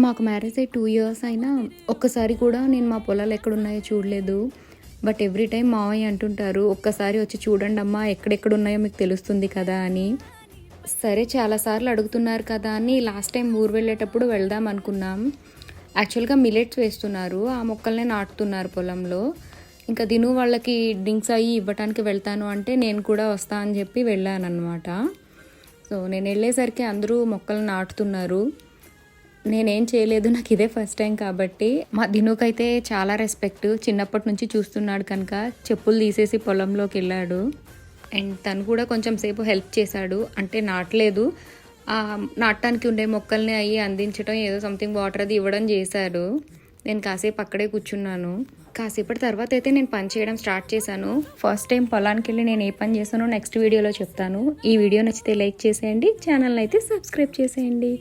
మాకు మ్యారేజ్ అయ్యి 2 ఇయర్స్ అయినా ఒక్కసారి కూడా నేను మా పొలాలు ఎక్కడున్నాయో చూడలేదు. బట్ ఎవ్రీ టైం మావయ్య అంటుంటారు, ఒక్కసారి వచ్చి చూడండమ్మా ఎక్కడెక్కడున్నాయో మీకు తెలుస్తుంది కదా అని. సరే చాలాసార్లు అడుగుతున్నారు కదా అని లాస్ట్ టైం ఊరు వెళ్ళేటప్పుడు వెళ్దాం అనుకున్నాం. యాక్చువల్గా మిలెట్స్ వేస్తున్నారు, ఆ మొక్కల్నే నాటుతున్నారు పొలంలో. ఇంకా దిను వాళ్ళకి డ్రింక్స్ అయ్యి ఇవ్వటానికి వెళ్తాను అంటే నేను కూడా వస్తా అని చెప్పి వెళ్ళాను అనమాట. సో నేను వెళ్ళేసరికి అందరూ మొక్కలు నాటుతున్నారు. నేనేం చేయలేదు, నాకు ఇదే ఫస్ట్ టైం కాబట్టి. మా దినుకైతే చాలా రెస్పెక్ట్, చిన్నప్పటి నుంచి చూస్తున్నాడు కనుక చెప్పులు తీసేసి పొలంలోకి వెళ్ళాడు. అండ్ తను కూడా కొంచెం సేపు హెల్ప్ చేశాడు, అంటే నాటలేదు, నాటడానికి ఉండే మొక్కల్ని అయ్యి అందించడం, ఏదో సంథింగ్ వాటర్ అది ఇవ్వడం చేశాడు. నేను కాసేపు అక్కడే కూర్చున్నాను. కాసేపటి తర్వాత అయితే నేను పని చేయడం స్టార్ట్ చేశాను. ఫస్ట్ టైం పొలానికి వెళ్ళి నేను ఏ పని చేశానో నెక్స్ట్ వీడియోలో చెప్తాను. ఈ వీడియో నచ్చితే లైక్ చేసేయండి, ఛానల్ని అయితే సబ్స్క్రైబ్ చేసేయండి.